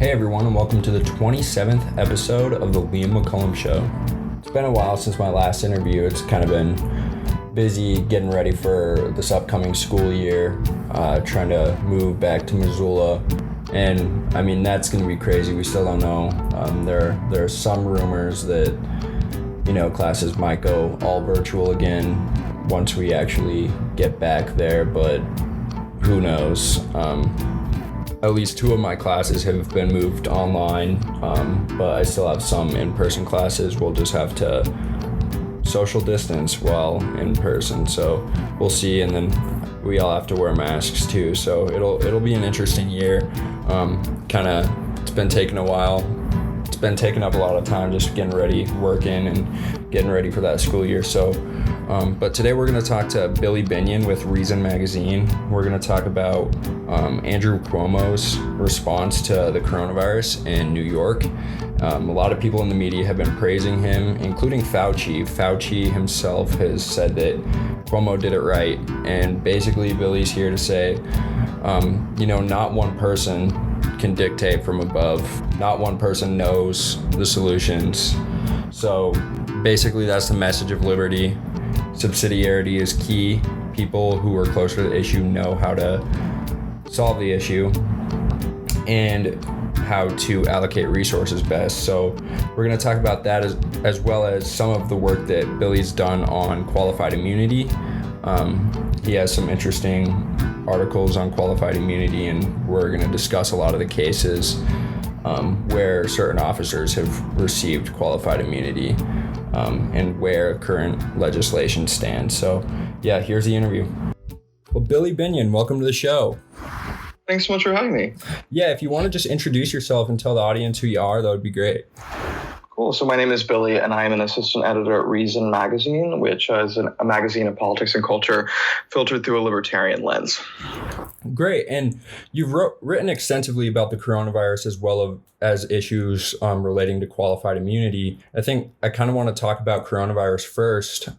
Hey everyone, and welcome to the 27th episode of the Liam McCullum Show. It's been a while since my last interview. It's kind of been busy getting ready for this upcoming school year, trying to move back to Missoula. And I mean, that's going to be crazy. We still don't know. There are some rumors that, classes might go all virtual again once we actually get back there, but who knows? At least two of my classes have been moved online, but I still have some in-person classes. We'll just have to social distance while in person, so we'll see. And then we all have to wear masks too, so it'll be an interesting year. It's been taking a while. It's been taking up a lot of time just getting ready, working, and getting ready for that school year. So, but today we're going to talk to Billy Binion with Reason Magazine. We're going to talk about Andrew Cuomo's response to the coronavirus in New York. A lot of people in the media have been praising him, including Fauci. Fauci himself has said that Cuomo did it right. And basically, Billy's here to say, not one person can dictate from above. Not one person knows the solutions. So basically, that's the message of liberty. Subsidiarity is key. People who are closer to the issue know how to solve the issue and how to allocate resources best. So we're going to talk about that as well as some of the work that Billy's done on qualified immunity. He has some interesting articles on qualified immunity, and we're going to discuss a lot of the cases where certain officers have received qualified immunity and where current legislation stands. So yeah, here's the interview. Well, Billy Binion, welcome to the show. Thanks so much for having me. Yeah, if you want to just introduce yourself and tell the audience who you are, that would be great. Cool. So my name is Billy, and I am an assistant editor at Reason Magazine, which is a magazine of politics and culture filtered through a libertarian lens. Great. And you've written extensively about the coronavirus as well as issues relating to qualified immunity. I think I kind of want to talk about coronavirus first.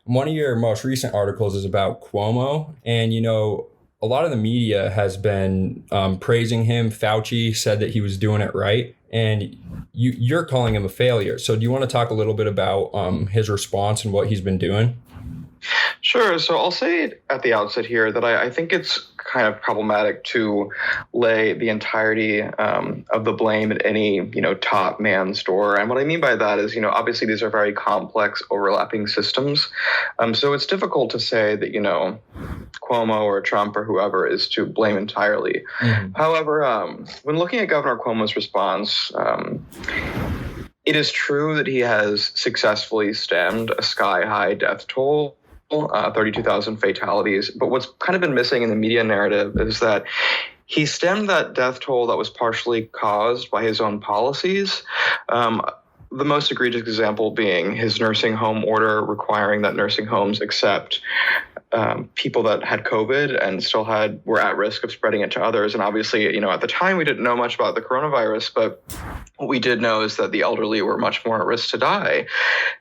One of your most recent articles is about Cuomo, and a lot of the media has been praising him. Fauci said that he was doing it right, and you're calling him a failure. So do you want to talk a little bit about his response and what he's been doing? Sure. So I'll say at the outset here that I think it's kind of problematic to lay the entirety of the blame at any, top man's door. And what I mean by that is, obviously these are very complex overlapping systems. So it's difficult to say that, Cuomo or Trump or whoever is to blame entirely. Mm-hmm. However, when looking at Governor Cuomo's response, it is true that he has successfully stemmed a sky-high death toll, 32,000 fatalities. But what's kind of been missing in the media narrative is that he stemmed that death toll that was partially caused by his own policies. The most egregious example being his nursing home order requiring that nursing homes accept people that had COVID and still were at risk of spreading it to others. And obviously, at the time we didn't know much about the coronavirus, but what we did know is that the elderly were much more at risk to die.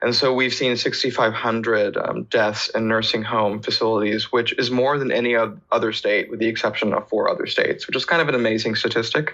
And so we've seen 6,500 deaths in nursing home facilities, which is more than any other state, with the exception of 4 other states, which is kind of an amazing statistic.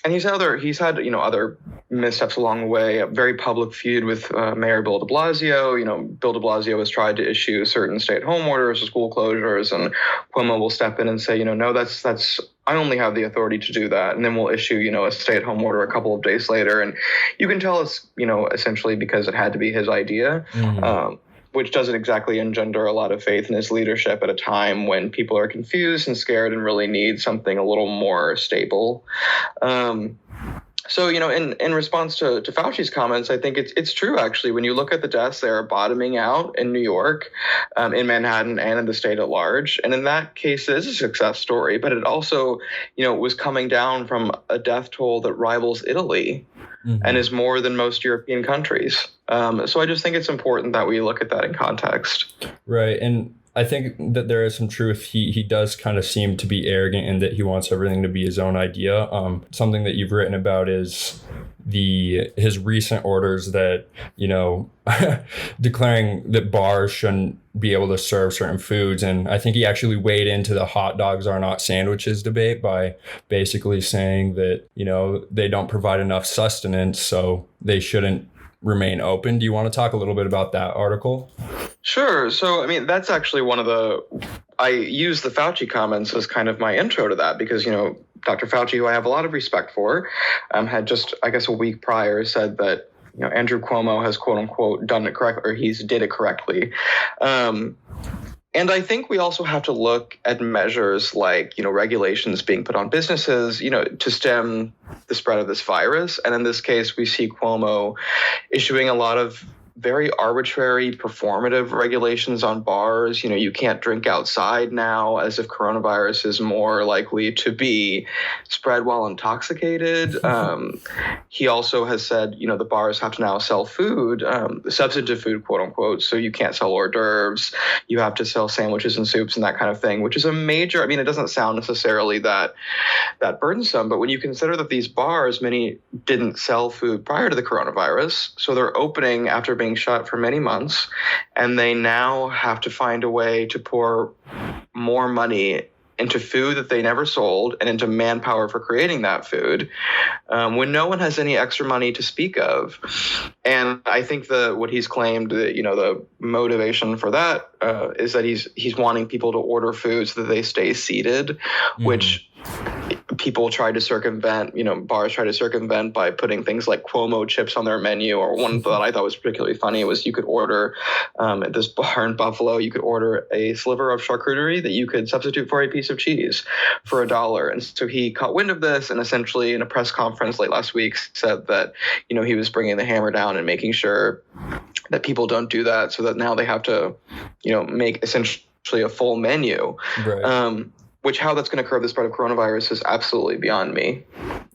And he's had other missteps along the way. A very public feud with Mayor Bill de Blasio. Bill de Blasio has tried to issue certain stay-at-home orders or school closures, and Cuomo will step in and say, no, that's I only have the authority to do that, and then we'll issue a stay-at-home order a couple of days later, and you can tell it's essentially because it had to be his idea. Mm-hmm. Which doesn't exactly engender a lot of faith in his leadership at a time when people are confused and scared and really need something a little more stable. So, in response to Fauci's comments, I think it's true, actually. When you look at the deaths, they are bottoming out in New York, in Manhattan, and in the state at large. And in that case, it is a success story. But it also, was coming down from a death toll that rivals Italy. Mm-hmm. And is more than most European countries. So I just think it's important that we look at that in context. Right. And I think that there is some truth. He does kind of seem to be arrogant in that he wants everything to be his own idea. Something that you've written about is his recent orders that, declaring that bars shouldn't be able to serve certain foods. And I think he actually weighed into the hot dogs are not sandwiches debate by basically saying that, they don't provide enough sustenance, so they shouldn't remain open. Do you want to talk a little bit about that article? Sure. So, I mean, that's actually I use the Fauci comments as kind of my intro to that because, Dr. Fauci, who I have a lot of respect for, had just, I guess, a week prior said that, Andrew Cuomo has quote unquote done it correctly, or he's did it correctly. And I think we also have to look at measures like, regulations being put on businesses, to stem the spread of this virus. And in this case, we see Cuomo issuing a lot of very arbitrary performative regulations on bars. You can't drink outside now, as if coronavirus is more likely to be spread while intoxicated. He also has said, the bars have to now sell food, substantive food, quote unquote. So you can't sell hors d'oeuvres. You have to sell sandwiches and soups and that kind of thing, which is a major, it doesn't sound necessarily that burdensome, but when you consider that these bars, many didn't sell food prior to the coronavirus. So they're opening after being shut for many months, and they now have to find a way to pour more money into food that they never sold and into manpower for creating that food, when no one has any extra money to speak of. And I think what he's claimed that, the motivation for that is that he's wanting people to order food so that they stay seated, which people try to circumvent, bars try to circumvent by putting things like Cuomo chips on their menu. Or one that I thought was particularly funny was you could order at this bar in Buffalo, you could order a sliver of charcuterie that you could substitute for a piece of cheese for $1. And so he caught wind of this and essentially in a press conference late last week said that, he was bringing the hammer down and making sure that people don't do that, so that now they have to, make essentially a full menu. Right. Which how that's going to curb the spread of coronavirus is absolutely beyond me.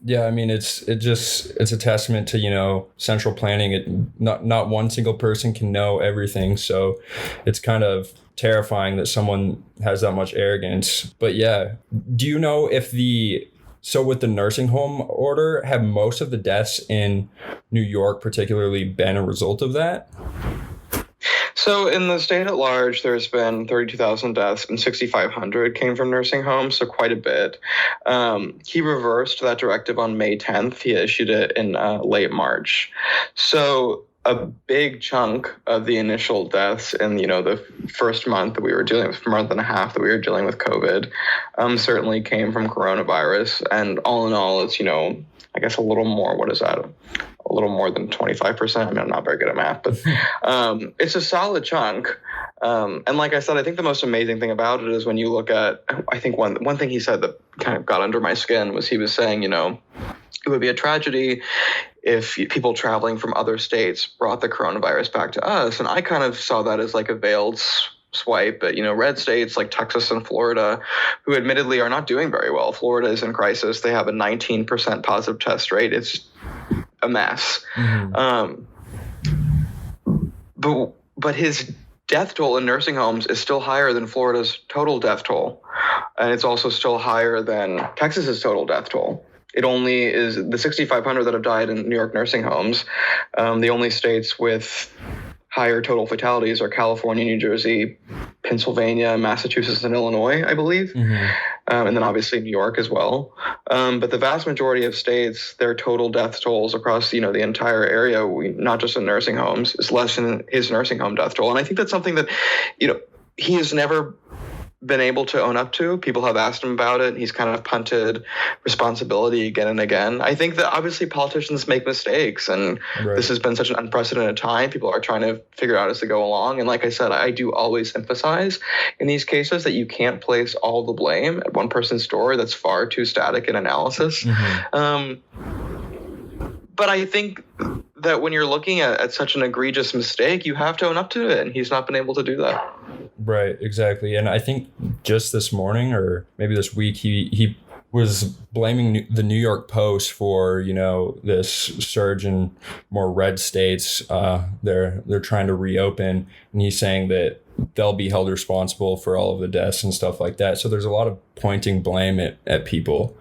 Yeah, it's a testament to, central planning. Not one single person can know everything. So it's kind of terrifying that someone has that much arrogance. But yeah, do you know if with the nursing home order, have most of the deaths in New York particularly been a result of that? So in the state at large, there's been 32,000 deaths and 6,500 came from nursing homes, so quite a bit. He reversed that directive on May 10th. He issued it in late March. So a big chunk of the initial deaths in, the first month that we were dealing with, month and a half that we were dealing with COVID, certainly came from coronavirus. And all in all, it's, I guess a little more, what is that? A little more than 25%. I'm not very good at math, but it's a solid chunk. And like I said, I think the most amazing thing about it is when you look at, I think one thing he said that kind of got under my skin was he was saying, it would be a tragedy if people traveling from other states brought the coronavirus back to us. And I kind of saw that as like a veiled swipe at, red states like Texas and Florida, who admittedly are not doing very well. Florida is in crisis. They have a 19% positive test rate. It's a mess. Mm-hmm. But his death toll in nursing homes is still higher than Florida's total death toll. And it's also still higher than Texas's total death toll. It only is the 6,500 that have died in New York nursing homes. The only states with higher total fatalities are California, New Jersey, Pennsylvania, Massachusetts, and Illinois, I believe. Mm-hmm. And then obviously New York as well. But the vast majority of states, their total death tolls across, the entire area, not just in nursing homes, is less than his nursing home death toll. And I think that's something that, he has never been able to own up to. People have asked him about it. He's kind of punted responsibility again and again. I think that obviously politicians make mistakes, and right. This has been such an unprecedented time. People are trying to figure out as they go along. And like I said, I do always emphasize in these cases that you can't place all the blame at one person's story. That's far too static an analysis. Mm-hmm. But I think that when you're looking at such an egregious mistake, you have to own up to it. And he's not been able to do that. Right, exactly. And I think just this morning or maybe this week, he was blaming the New York Post for, this surge in more red states. They're trying to reopen. And he's saying that they'll be held responsible for all of the deaths and stuff like that. So there's a lot of pointing blame at people.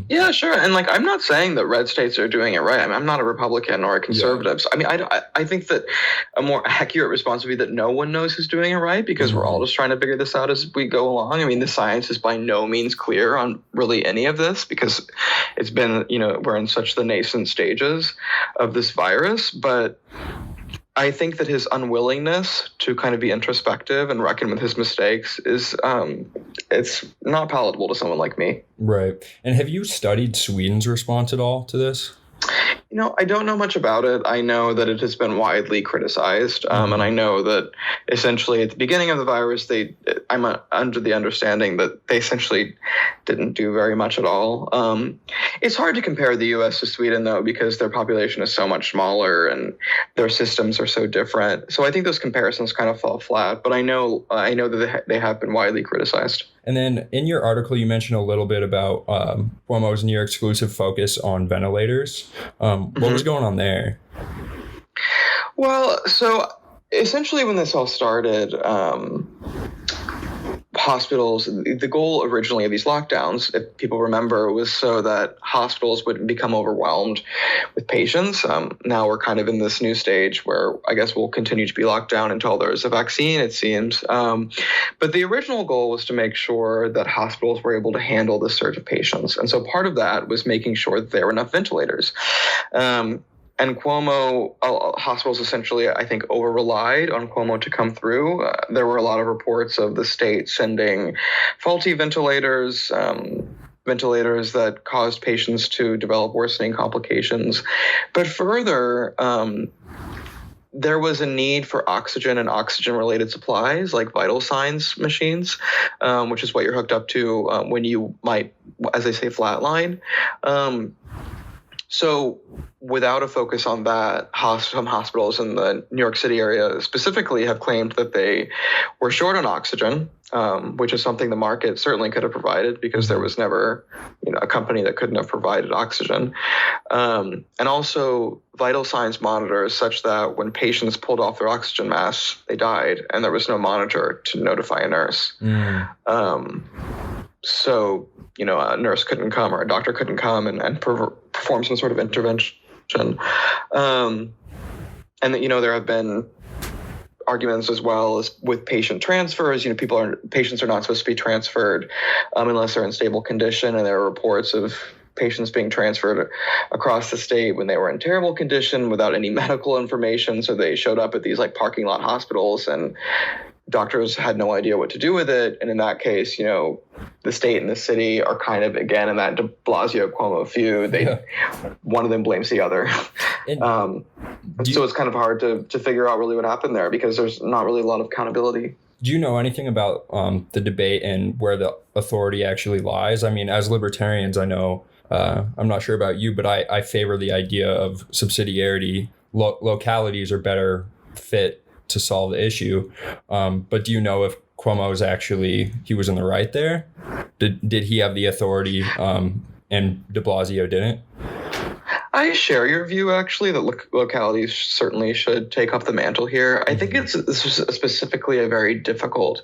Yeah, sure. And like, I'm not saying that red states are doing it right. I'm not a Republican or a conservative. Yeah. So, I mean, I think that a more accurate response would be that no one knows who's doing it right, because we're all just trying to figure this out as we go along. I mean, the science is by no means clear on really any of this, because it's been, we're in such the nascent stages of this virus. But I think that his unwillingness to kind of be introspective and reckon with his mistakes is, it's not palatable to someone like me. Right. And have you studied Sweden's response at all to this? I don't know much about it. I know that it has been widely criticized. And I know that essentially at the beginning of the virus, I'm under the understanding that they essentially didn't do very much at all. It's hard to compare the U.S. to Sweden, though, because their population is so much smaller and their systems are so different. So I think those comparisons kind of fall flat. But I know that they have been widely criticized. And then in your article, you mentioned a little bit about Cuomo's near exclusive focus on ventilators. What was going on there? Well, so essentially when this all started, hospitals, the goal originally of these lockdowns, if people remember, was so that hospitals wouldn't become overwhelmed with patients. Now we're kind of in this new stage where I guess we'll continue to be locked down until there's a vaccine, it seems. But the original goal was to make sure that hospitals were able to handle the surge of patients. And so part of that was making sure that there were enough ventilators. And Cuomo, hospitals essentially, I think, over-relied on Cuomo to come through. There were a lot of reports of the state sending faulty ventilators, ventilators that caused patients to develop worsening complications. But further, there was a need for oxygen and oxygen-related supplies, like vital signs machines, which is what you're hooked up to when you might, as they say, flatline. So without a focus on that, some hospitals in the New York City area specifically have claimed that they were short on oxygen, which is something the market certainly could have provided, because there was never, a company that couldn't have provided oxygen. And also vital signs monitors, such that when patients pulled off their oxygen masks, they died, and there was no monitor to notify a nurse. So, a nurse couldn't come or a doctor couldn't come and perform some sort of intervention. And, there have been arguments as well as with patient transfers. Patients are not supposed to be transferred unless they're in stable condition. And there are reports of patients being transferred across the state when they were in terrible condition without any medical information. So they showed up at these parking lot hospitals, and doctors had no idea what to do with it. And in that case, the state and the city are kind of, again, in that de Blasio Cuomo feud. One of them blames the other. So it's kind of hard to figure out really what happened there, because there's not really a lot of accountability. Do you know anything about the debate and where the authority actually lies? I mean, as libertarians, I know, I'm not sure about you, but I favor the idea of subsidiarity. Localities are better fit to solve the issue. But do you know if Cuomo he was in the right there? Did he have the authority and de Blasio didn't? I share your view, actually, that localities certainly should take up the mantle here. I think this is specifically a very difficult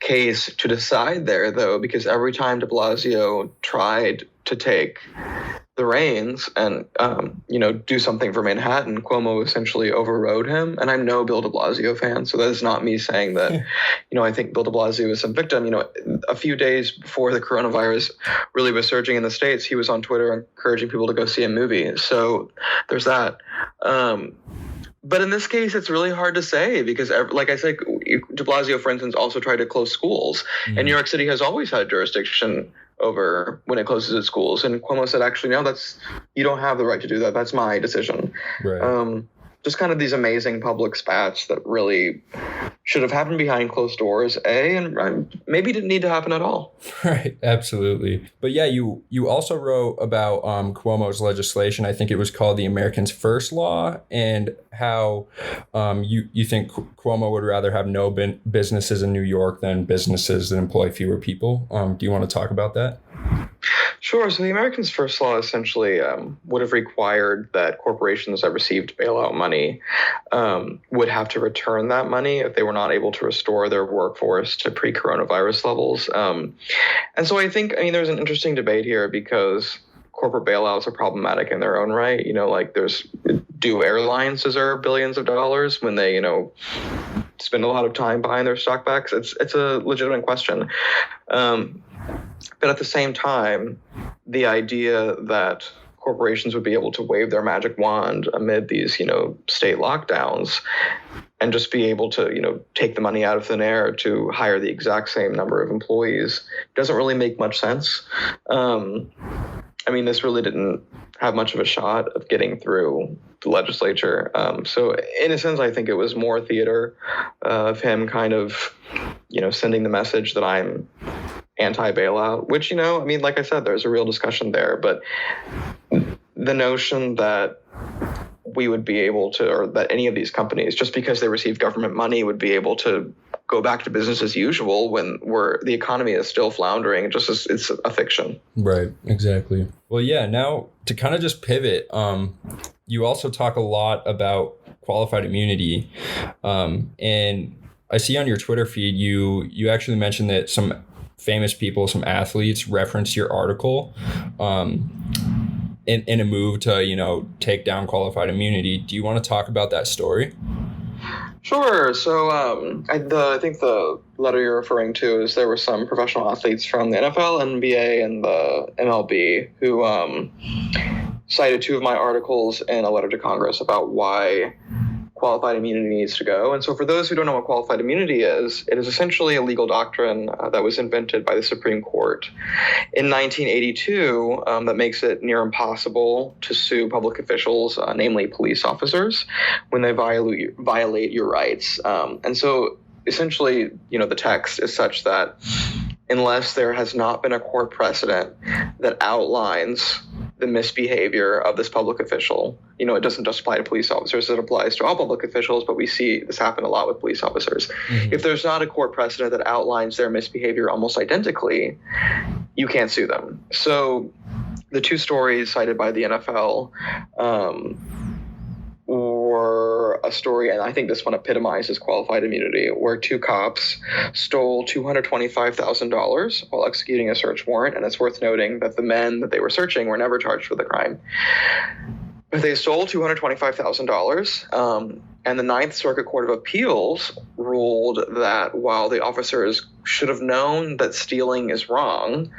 case to decide there, though, because every time de Blasio tried to take the reins and, do something for Manhattan, Cuomo essentially overrode him. And I'm no Bill de Blasio fan, so that is not me saying that, I think Bill de Blasio is some victim. A few days before the coronavirus really was surging in the States, he was on Twitter encouraging people to go see a movie. So there's that. But in this case, it's really hard to say, because, like I said, de Blasio, for instance, also tried to close schools. And New York City has always had jurisdiction over when it closes its schools. And Cuomo said, actually, no, you don't have the right to do that. That's my decision. Right. Just kind of these amazing public spats that really should have happened behind closed doors, and maybe didn't need to happen at all. Right, absolutely. But yeah, you also wrote about Cuomo's legislation. I think it was called the Americans First Law, and how you think Cuomo would rather have no businesses in New York than businesses that employ fewer people. Do you want to talk about that? Sure. So the Americans First Law essentially would have required that corporations that received bailout money would have to return that money if they were not able to restore their workforce to pre-coronavirus levels. And so I think, there's an interesting debate here because corporate bailouts are problematic in their own right. Do airlines deserve billions of dollars when they, spend a lot of time buying their stock backs? It's a legitimate question. But at the same time, the idea that corporations would be able to wave their magic wand amid these, state lockdowns and just be able to, take the money out of thin air to hire the exact same number of employees doesn't really make much sense. This really didn't have much of a shot of getting through the legislature. So in a sense, I think it was more theater of him kind of, sending the message that I'm anti-bailout, which, like I said, there's a real discussion there. But the notion that we would be able to, or that any of these companies, just because they receive government money, would be able to go back to business as usual when the economy is still floundering, it's a fiction. Right, exactly. Well, yeah, now to kind of just pivot, you also talk a lot about qualified immunity. And I see on your Twitter feed, you actually mentioned that some famous people, some athletes reference your article in a move to, take down qualified immunity. Do you want to talk about that story? Sure. So I think the letter you're referring to is there were some professional athletes from the NFL, NBA, and the MLB who cited two of my articles in a letter to Congress about why qualified immunity needs to go. And so for those who don't know what qualified immunity is, it is essentially a legal doctrine that was invented by the Supreme Court in 1982 that makes it near impossible to sue public officials, namely police officers, when they violate your rights. And so essentially, the text is such that unless there has not been a court precedent that outlines the misbehavior of this public official, it doesn't just apply to police officers, it applies to all public officials, but we see this happen a lot with police officers. Mm-hmm. If there's not a court precedent that outlines their misbehavior almost identically, you can't sue them. So the two stories cited by the NFL were a story, and I think this one epitomizes qualified immunity, where two cops stole $225,000 while executing a search warrant. And it's worth noting that the men that they were searching were never charged with the crime. But they stole $225,000, and the Ninth Circuit Court of Appeals ruled that while the officers should have known that stealing is wrong,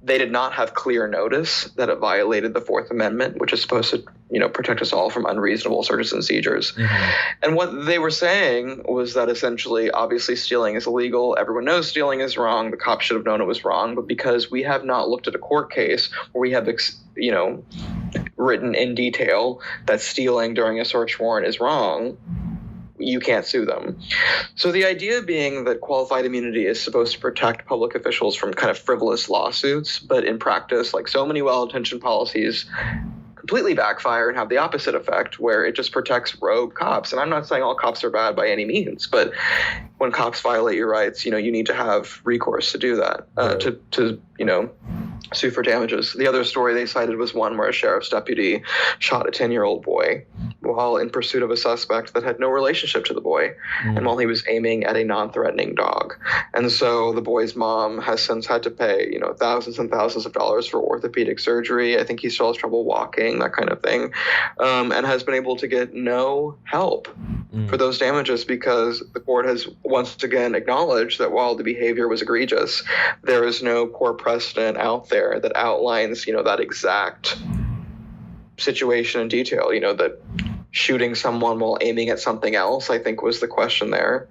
they did not have clear notice that it violated the Fourth Amendment, which is supposed to, protect us all from unreasonable searches and seizures. Mm-hmm. And what they were saying was that essentially, obviously, stealing is illegal. Everyone knows stealing is wrong. The cops should have known it was wrong. But because we have not looked at a court case where we have, written in detail that stealing during a search warrant is wrong, you can't sue them. So the idea being that qualified immunity is supposed to protect public officials from kind of frivolous lawsuits, but in practice, like so many well-intentioned policies, completely backfire and have the opposite effect, where it just protects rogue cops. And I'm not saying all cops are bad by any means, but when cops violate your rights, you need to have recourse to do that, right. to sue for damages. The other story they cited was one where a sheriff's deputy shot a 10-year-old boy while in pursuit of a suspect that had no relationship to the boy, and while he was aiming at a non-threatening dog. And so the boy's mom has since had to pay, thousands and thousands of dollars for orthopedic surgery. I think he still has trouble walking, that kind of thing, and has been able to get no help for those damages because the court has once again acknowledged that while the behavior was egregious, there is no court precedent out there that outlines, that exact situation in detail, that shooting someone while aiming at something else, I think, was the question there.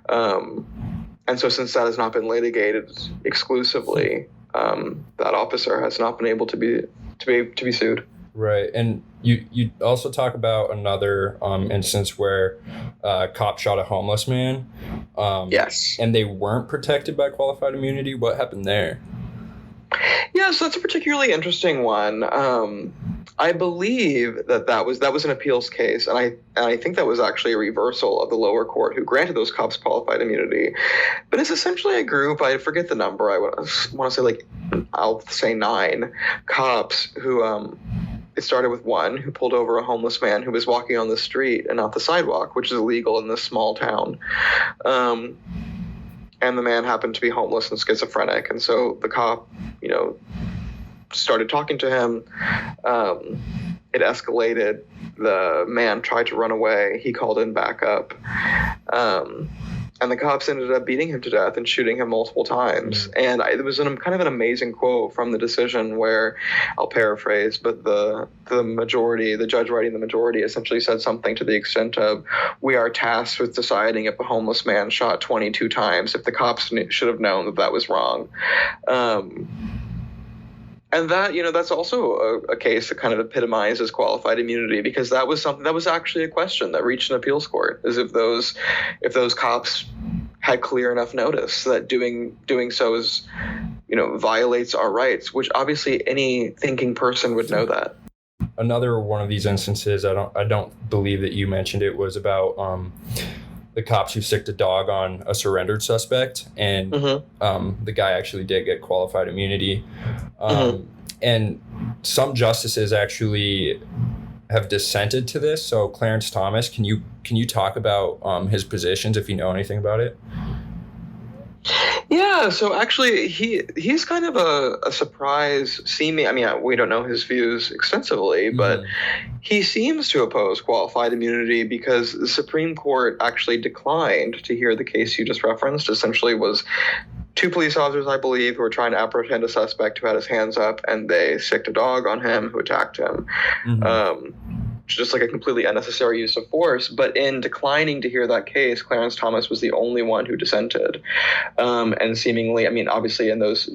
And so since that has not been litigated exclusively, that officer has not been able to be sued. Right. And you also talk about another instance where a cop shot a homeless man. Yes. And they weren't protected by qualified immunity. What happened there? Yeah, so that's a particularly interesting one. I believe that was an appeals case, and I think that was actually a reversal of the lower court who granted those cops qualified immunity. But it's essentially a group, I forget the number, I want to say I'll say 9 cops who it started with one who pulled over a homeless man who was walking on the street and not the sidewalk, which is illegal in this small town. And the man happened to be homeless and schizophrenic, and so the cop, started talking to him. It escalated. The man tried to run away. He called in backup. And the cops ended up beating him to death and shooting him multiple times. And it was kind of an amazing quote from the decision where, I'll paraphrase, but the majority, the judge writing the majority, essentially said something to the extent of, we are tasked with deciding if a homeless man shot 22 times, if the cops should have known that was wrong. And that, that's also a case that kind of epitomizes qualified immunity, because that was something that was actually a question that reached an appeals court, is if those cops had clear enough notice that doing so is, violates our rights, which obviously any thinking person would know that. Another one of these instances, I don't believe that you mentioned it, was about the cops who sicked a dog on a surrendered suspect, and the guy actually did get qualified immunity. And some justices actually have dissented to this. So Clarence Thomas, can you talk about his positions if you know anything about it? Yeah, so actually he's kind of a surprise seeming. I mean, we don't know his views extensively, but he seems to oppose qualified immunity because the Supreme Court actually declined to hear the case you just referenced. Essentially was 2 police officers, I believe, who were trying to apprehend a suspect who had his hands up, and they sicked a dog on him who attacked him. Just like a completely unnecessary use of force. But in declining to hear that case, Clarence Thomas was the only one who dissented. And seemingly, I mean, obviously in those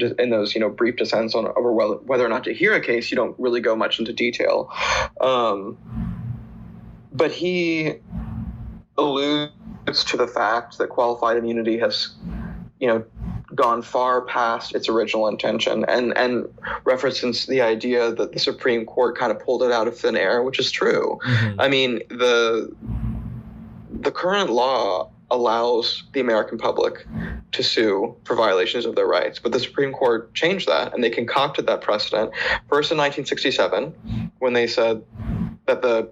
brief dissents over whether or not to hear a case, you don't really go much into detail. But he alludes to the fact that qualified immunity has, gone far past its original intention, and references the idea that the Supreme Court kind of pulled it out of thin air, which is true. I mean, the current law allows the American public to sue for violations of their rights, but the Supreme Court changed that, and they concocted that precedent first in 1967 when they said that the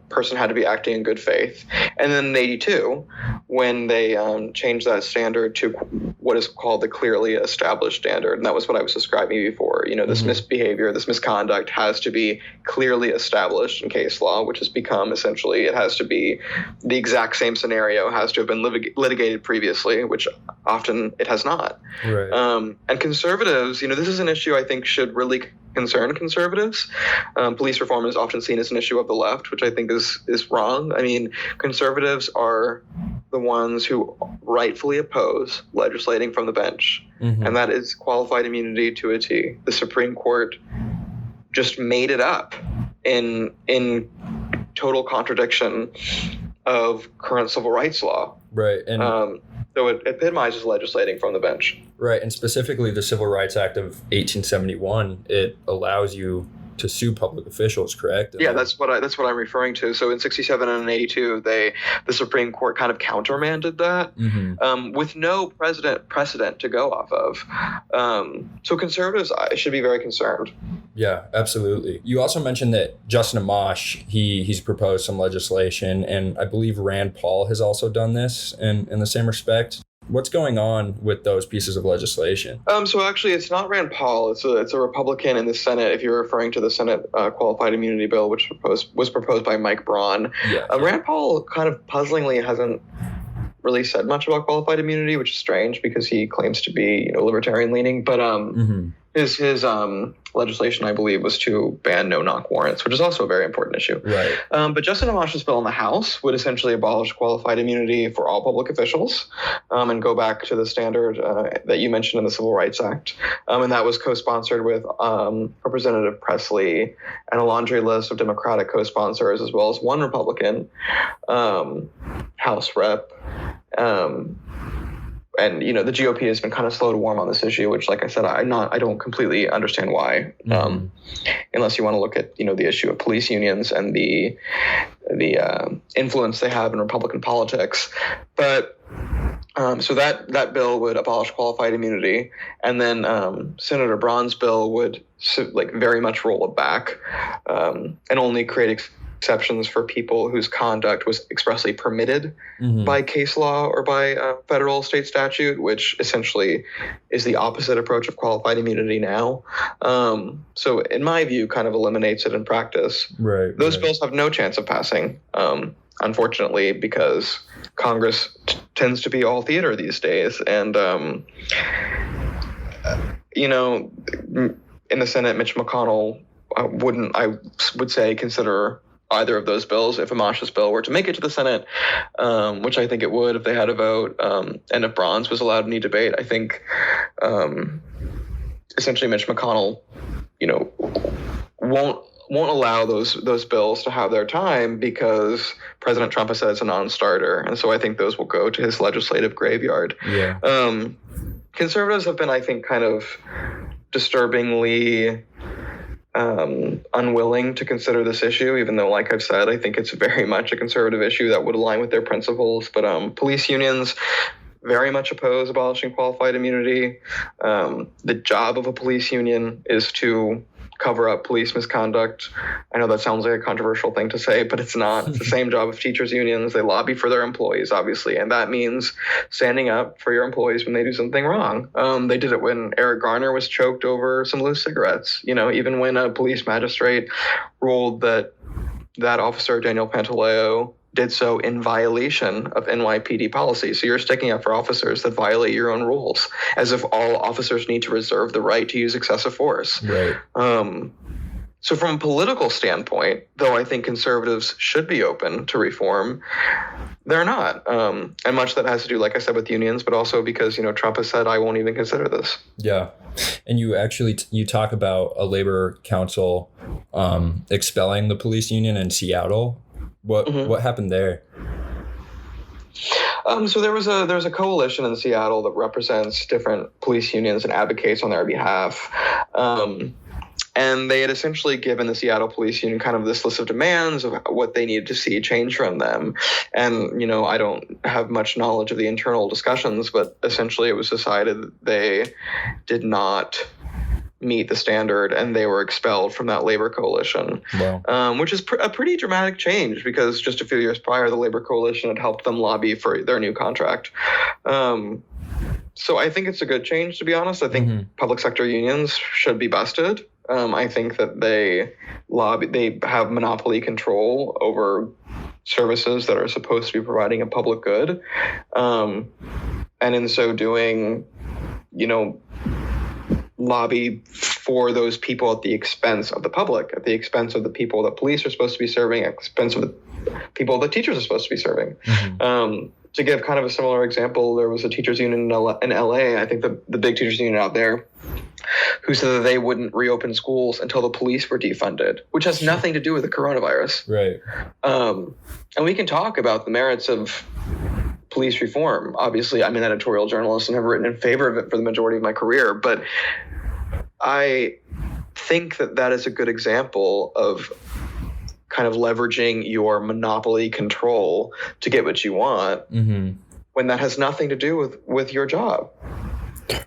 person had to be acting in good faith, and then in 1982 when they changed that standard to what is called the clearly established standard. And that was what I was describing before. This misbehavior, this misconduct has to be clearly established in case law, which has become essentially, it has to be the exact same scenario, has to have been litigated previously, which often it has not. Right. And conservatives, this is an issue I think should really concern conservatives. Police reform is often seen as an issue of the left, which I think is wrong. I mean, conservatives are the ones who rightfully oppose legislating from the bench, and that is qualified immunity to a T. The Supreme Court just made it up in total contradiction of current civil rights law. Right. And so it epitomizes legislating from the bench. Right, and specifically the Civil Rights Act of 1871, it allows you to sue public officials, correct? Yeah, that's what I'm referring to. So in 67 and 82, the Supreme Court kind of countermanded that with no precedent to go off of. So conservatives should be very concerned. Yeah, absolutely. You also mentioned that Justin Amash, he's proposed some legislation, and I believe Rand Paul has also done this in the same respect. What's going on with those pieces of legislation? So actually, it's not Rand Paul. It's a Republican in the Senate. If you're referring to the Senate qualified immunity bill, which was proposed by Mike Braun. Yeah. Rand Paul kind of puzzlingly hasn't really said much about qualified immunity, which is strange because he claims to be libertarian leaning. But his legislation, I believe, was to ban no-knock warrants, which is also a very important issue. Right. But Justin Amash's bill in the House would essentially abolish qualified immunity for all public officials and go back to the standard that you mentioned in the Civil Rights Act. And that was co-sponsored with Representative Presley and a laundry list of Democratic co-sponsors, as well as one Republican House rep. and the GOP has been kind of slow to warm on this issue, which, like I said, I don't completely understand why, unless you want to look at the issue of police unions and the influence they have in Republican politics. But so that bill would abolish qualified immunity, and then Senator Braun's bill would very much roll it back, and only create exceptions for people whose conduct was expressly permitted by case law or by federal state statute, which essentially is the opposite approach of qualified immunity now. So in my view, kind of eliminates it in practice. Right. Those bills have no chance of passing, unfortunately, because Congress tends to be all theater these days. And, in the Senate, Mitch McConnell would say, consider either of those bills if Amash's bill were to make it to the Senate, which I think it would if they had a vote, and if Braun's was allowed any debate. I think essentially Mitch McConnell, won't allow those bills to have their time because President Trump has said it's a non-starter, and so I think those will go to his legislative graveyard. Yeah. Conservatives have been, I think, kind of disturbingly unwilling to consider this issue, even though, like I've said, I think it's very much a conservative issue that would align with their principles. But police unions very much oppose abolishing qualified immunity. The job of a police union is to cover up police misconduct. I know that sounds like a controversial thing to say, but it's not. It's the same job of teachers' unions. They lobby for their employees, obviously, and that means standing up for your employees when they do something wrong. They did it when Eric Garner was choked over some loose cigarettes. Even when a police magistrate ruled that officer, Daniel Pantaleo, did so in violation of NYPD policy. So you're sticking up for officers that violate your own rules, as if all officers need to reserve the right to use excessive force. Right. So from a political standpoint, though I think conservatives should be open to reform, they're not. And much that has to do, like I said, with unions, but also because, Trump has said, I won't even consider this. Yeah. And you actually, you talk about a labor council expelling the police union in Seattle. What happened there? So there's a coalition in Seattle that represents different police unions and advocates on their behalf. And they had essentially given the Seattle Police Union kind of this list of demands of what they needed to see change from them. And, I don't have much knowledge of the internal discussions, but essentially it was decided that they did not meet the standard and they were expelled from that labor coalition. Wow. Which is a pretty dramatic change, because just a few years prior, the labor coalition had helped them lobby for their new contract. So I think it's a good change, to be honest. I think public sector unions should be busted. I think that they have monopoly control over services that are supposed to be providing a public good. And in so doing, lobby for those people at the expense of the public, at the expense of the people that police are supposed to be serving, at the expense of the people that teachers are supposed to be serving. To give kind of a similar example, there was a teachers union in LA, I think the big teachers union out there, who said that they wouldn't reopen schools until the police were defunded, which has nothing to do with the coronavirus. Right. And we can talk about the merits of police reform. Obviously, I'm an editorial journalist and have written in favor of it for the majority of my career, but I think that is a good example of kind of leveraging your monopoly control to get what you want, when that has nothing to do with your job.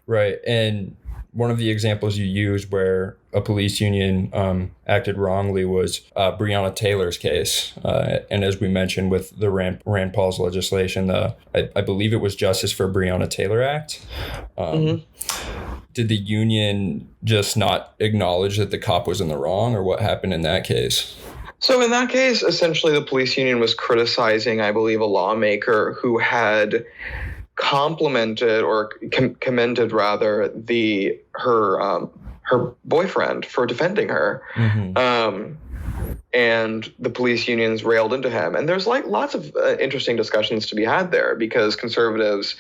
Right. And one of the examples you used where a police union acted wrongly was Breonna Taylor's case. And as we mentioned with the Rand Paul's legislation, I believe it was Justice for Breonna Taylor Act. Did the union just not acknowledge that the cop was in the wrong, or what happened in that case? So in that case, essentially the police union was criticizing, I believe, a lawmaker who had complimented or commended rather her boyfriend for defending her. And the police unions railed into him. And there's lots of interesting discussions to be had there, because conservatives,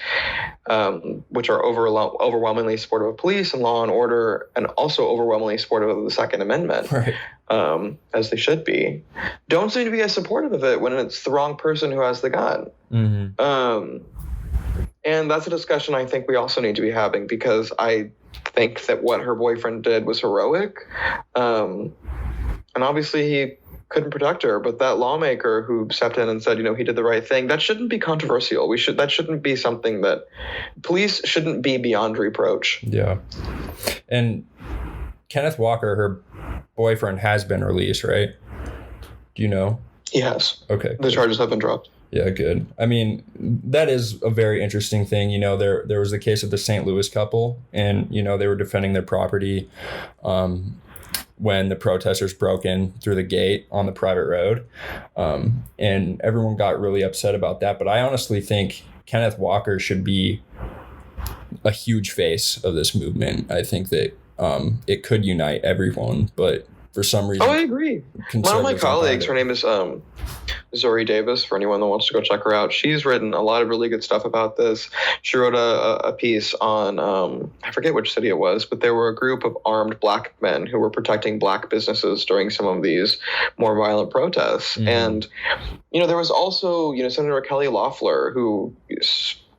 which are overwhelmingly supportive of police and law and order, and also overwhelmingly supportive of the Second Amendment, right, as they should be, don't seem to be as supportive of it when it's the wrong person who has the gun. And that's a discussion I think we also need to be having, because I think that what her boyfriend did was heroic. And obviously he couldn't protect her, but that lawmaker who stepped in and said, he did the right thing, that shouldn't be controversial. That shouldn't be something that police shouldn't be beyond reproach. Yeah. And Kenneth Walker, her boyfriend, has been released, right? Do you know? He has. Okay. The charges have been dropped. Yeah, good. I mean, that is a very interesting thing. There was the case of the St. Louis couple, and, they were defending their property when the protesters broke in through the gate on the private road. And everyone got really upset about that. But I honestly think Kenneth Walker should be a huge face of this movement. I think that it could unite everyone, but for some reason... Oh, I agree. One of my colleagues, her name is Zori Davis, for anyone that wants to go check her out. She's written a lot of really good stuff about this. She wrote a piece on, I forget which city it was, but there were a group of armed black men who were protecting black businesses during some of these more violent protests. Mm-hmm. And, there was also, Senator Kelly Loeffler, who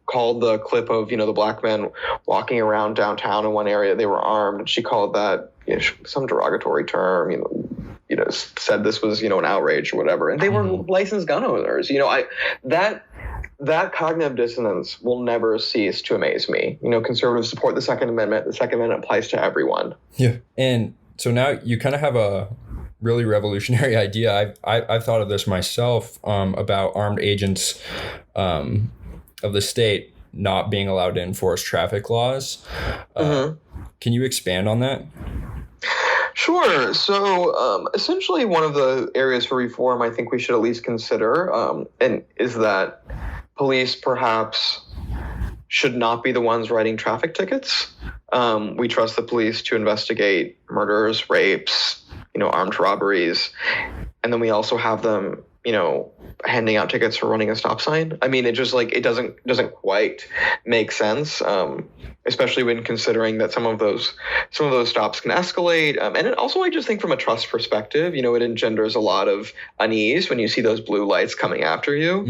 called the clip of, the black men walking around downtown in one area, they were armed, and she called that some derogatory term, said this was, an outrage or whatever. And they were licensed gun owners. That cognitive dissonance will never cease to amaze me. Conservatives support the Second Amendment. The Second Amendment applies to everyone. Yeah. And so now you kind of have a really revolutionary idea. I've thought of this myself about armed agents of the state not being allowed to enforce traffic laws. Can you expand on that? Sure. So essentially one of the areas for reform I think we should at least consider and is that police perhaps should not be the ones writing traffic tickets. We trust the police to investigate murders, rapes, armed robberies. And then we also have them, handing out tickets for running a stop sign. I mean, it just it doesn't quite make sense, especially when considering that some of those stops can escalate. And it also, I just think from a trust perspective, it engenders a lot of unease when you see those blue lights coming after you,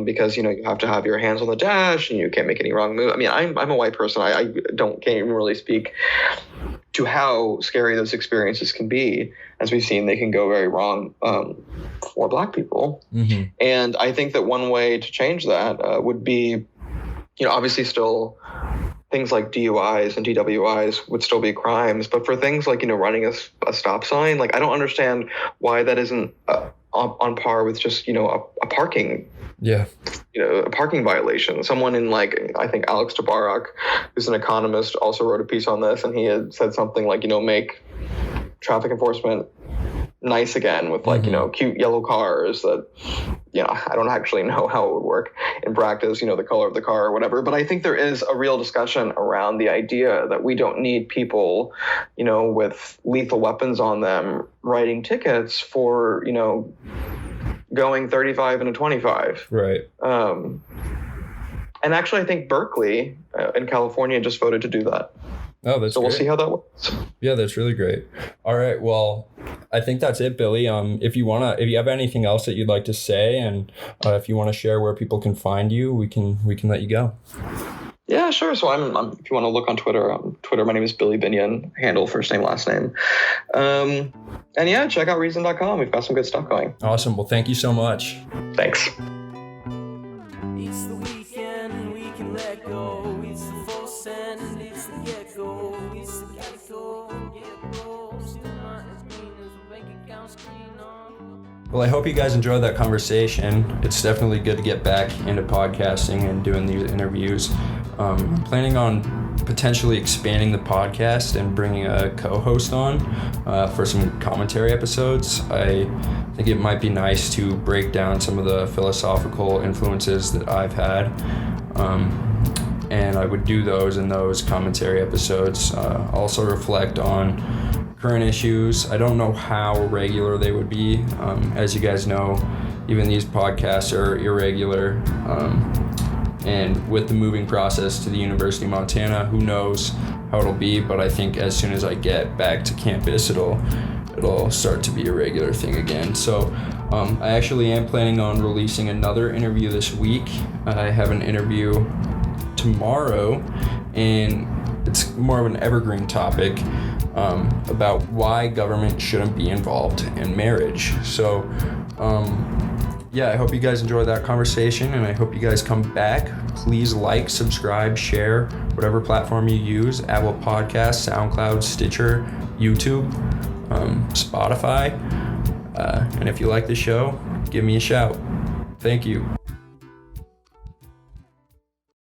because, you have to have your hands on the dash and you can't make any wrong move. I mean, I'm a white person. I can't even really speak to how scary those experiences can be. As we've seen, they can go very wrong for black people. Mm-hmm. And I think that one way to change that would be, obviously still things like DUIs and DWIs would still be crimes. But for things like, running a stop sign, I don't understand why that isn't on par with just, a parking. Yeah. A parking violation. Someone in I think Alex Tabarrok, who's an economist, also wrote a piece on this, and he had said something like, make traffic enforcement nice again with cute yellow cars that, I don't actually know how it would work in practice, the color of the car or whatever. But I think there is a real discussion around the idea that we don't need people, with lethal weapons on them writing tickets for, going 35 and a 25. Right. And actually, I think Berkeley in California just voted to do that. Oh, that's so great. We'll see how that works. Yeah, that's really great. All right. Well, I think that's it, Billy. If you have anything else that you'd like to say, and if you want to share where people can find you, we can let you go. Yeah, sure. So I'm if you want to look on Twitter, my name is Billy Binion, handle first name, last name. And yeah, check out reason.com. We've got some good stuff going. Awesome. Well, thank you so much. Thanks. It's the weekend, we can let go. It's the full send, it's the get-go. It's the get-go, get-go. Still not as green as a bank account screen on. Well, I hope you guys enjoyed that conversation. It's definitely good to get back into podcasting and doing these interviews. I'm planning on potentially expanding the podcast and bringing a co-host on for some commentary episodes. I think it might be nice to break down some of the philosophical influences that I've had. And I would do those in those commentary episodes. Also reflect on current issues. I don't know how regular they would be. As you guys know, even these podcasts are irregular. And with the moving process to the University of Montana, who knows how it'll be, but I think as soon as I get back to campus, it'll start to be a regular thing again. So I actually am planning on releasing another interview this week. I have an interview tomorrow, and it's more of an evergreen topic about why government shouldn't be involved in marriage. So, I hope you guys enjoyed that conversation, and I hope you guys come back. Please like, subscribe, share, whatever platform you use, Apple Podcasts, SoundCloud, Stitcher, YouTube, Spotify. And if you like the show, give me a shout. Thank you.